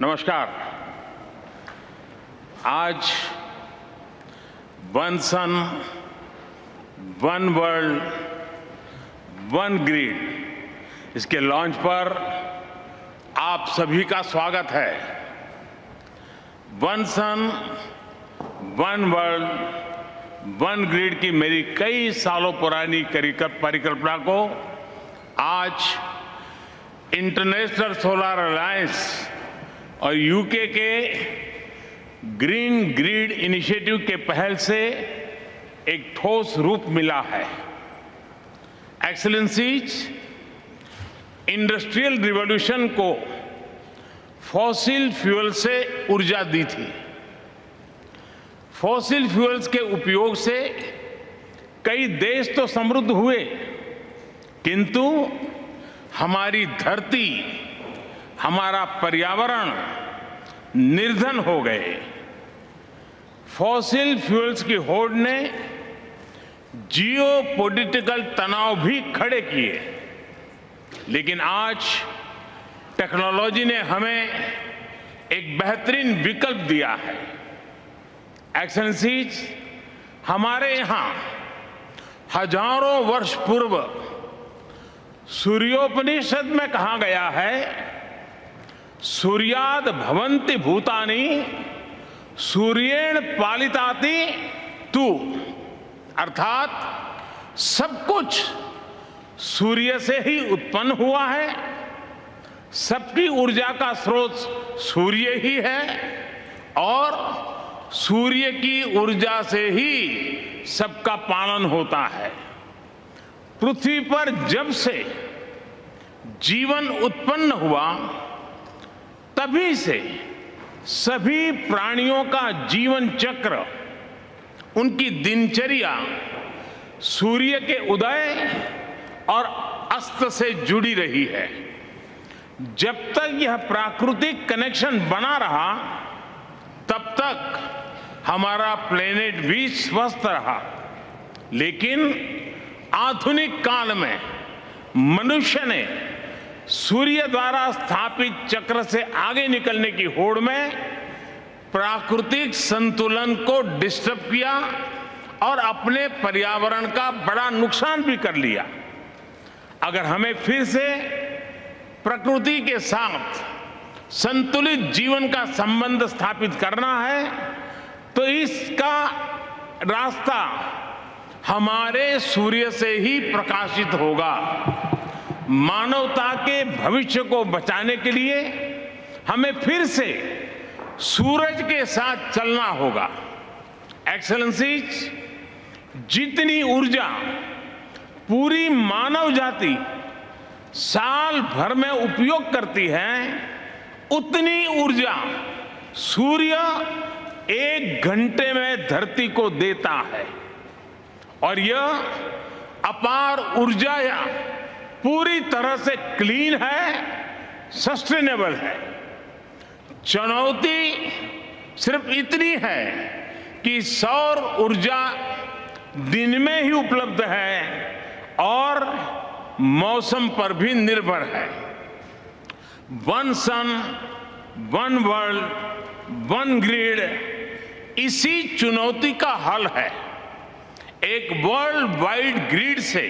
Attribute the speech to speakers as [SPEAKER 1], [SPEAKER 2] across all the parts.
[SPEAKER 1] नमस्कार। आज वन सन, one world, one grid इसके लॉन्च पर आप सभी का स्वागत है। वन सन, वन वर्ल्ड, वन ग्रिड की मेरी कई सालों पुरानी परिकल्पना को आज इंटरनेशनल सोलर अलायंस और यूके के ग्रीन ग्रिड इनिशिएटिव के पहल से एक ठोस रूप मिला है। एक्सीलेंसीज, इंडस्ट्रियल रिवॉल्यूशन को फॉसिल फ्यूल से ऊर्जा दी थी। फॉसिल फ्यूल्स के उपयोग से कई देश तो समृद्ध हुए, किंतु हमारी धरती, हमारा पर्यावरण निर्धन हो गए। फॉसिल फ्यूल्स की होड़ ने जियोपॉलिटिकल तनाव भी खड़े किए, लेकिन आज टेक्नोलॉजी ने हमें एक बेहतरीन विकल्प दिया है। एक्सेलेंसीज, हमारे यहां हजारों वर्ष पूर्व सूर्योपनिषद में कहा गया है, सूर्याद भवन्ति भूतानि सूर्येण पालिताति तू, अर्थात सब कुछ सूर्य से ही उत्पन्न हुआ है, सबकी ऊर्जा का स्रोत सूर्य ही है और सूर्य की ऊर्जा से ही सबका पालन होता है। पृथ्वी पर जब से जीवन उत्पन्न हुआ, तभी से सभी प्राणियों का जीवन चक्र, उनकी दिनचर्या सूर्य के उदय और अस्त से जुड़ी रही है। जब तक यह प्राकृतिक कनेक्शन बना रहा, तब तक हमारा प्लेनेट भी स्वस्थ रहा। लेकिन आधुनिक काल में मनुष्य ने सूर्य द्वारा स्थापित चक्र से आगे निकलने की होड़ में प्राकृतिक संतुलन को डिस्टर्ब किया और अपने पर्यावरण का बड़ा नुकसान भी कर लिया। अगर हमें फिर से प्रकृति के साथ संतुलित जीवन का संबंध स्थापित करना है, तो इसका रास्ता हमारे सूर्य से ही प्रकाशित होगा। मानवता के भविष्य को बचाने के लिए हमें फिर से सूरज के साथ चलना होगा। एक्सेलेंसीज, जितनी ऊर्जा पूरी मानव जाति साल भर में उपयोग करती है, उतनी ऊर्जा सूर्य 1 घंटे में धरती को देता है। और यह अपार ऊर्जा पूरी तरह से क्लीन है, सस्टेनेबल है। चुनौती सिर्फ इतनी है कि सौर ऊर्जा दिन में ही उपलब्ध है और मौसम पर भी निर्भर है। वन सन, वन वर्ल्ड, वन ग्रिड इसी चुनौती का हल है। एक वर्ल्ड वाइड ग्रिड से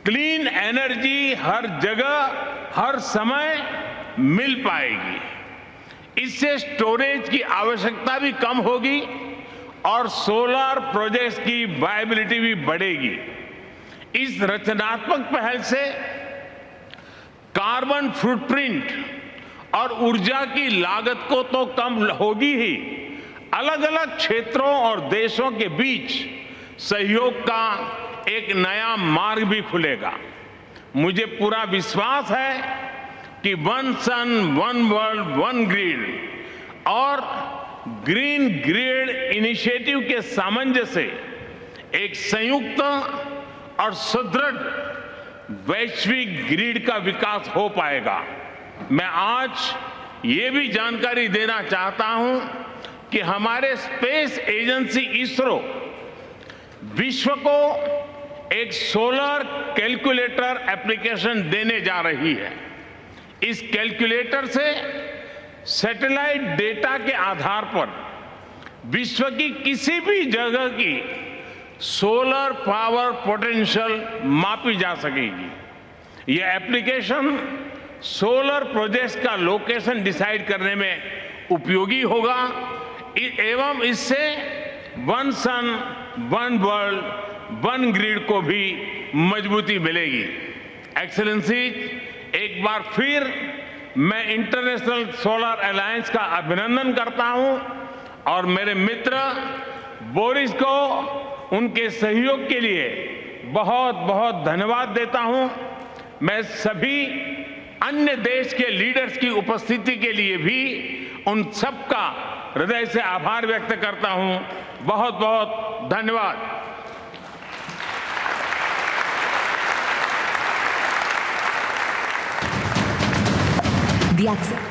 [SPEAKER 1] क्लीन एनर्जी हर जगह, हर समय मिल पाएगी। इससे स्टोरेज की आवश्यकता भी कम होगी और सोलर प्रोजेक्ट्स की वायबिलिटी भी बढ़ेगी। इस रचनात्मक पहल से कार्बन फुटप्रिंट और ऊर्जा की लागत को तो कम होगी ही, अलग अलग क्षेत्रों और देशों के बीच सहयोग का एक नया मार्ग भी खुलेगा। मुझे पूरा विश्वास है कि वन सन, वन वर्ल्ड, वन ग्रिड और ग्रीन ग्रिड इनिशिएटिव के सामंजस्य से एक संयुक्त और सुदृढ़ वैश्विक ग्रिड का विकास हो पाएगा। मैं आज ये भी जानकारी देना चाहता हूं कि हमारे स्पेस एजेंसी इसरो विश्व को एक सोलर कैलकुलेटर एप्लीकेशन देने जा रही है। इस कैलकुलेटर से सैटेलाइट डेटा के आधार पर विश्व की किसी भी जगह की सोलर पावर पोटेंशियल मापी जा सकेगी। यह एप्लीकेशन सोलर प्रोजेक्ट्स का लोकेशन डिसाइड करने में उपयोगी होगा एवं इससे one sun one world one grid को भी मजबूती मिलेगी। एक्सेलेंसी, एक बार फिर मैं इंटरनेशनल सोलर अलायंस का अभिनंदन करता हूं और मेरे मित्र बोरिस को उनके सहयोग के लिए बहुत बहुत धन्यवाद देता हूं। मैं सभी अन्य देश के लीडर्स की उपस्थिति के लिए भी उन सबका हृदय से आभार व्यक्त करता हूं। बहुत बहुत धन्यवाद।
[SPEAKER 2] The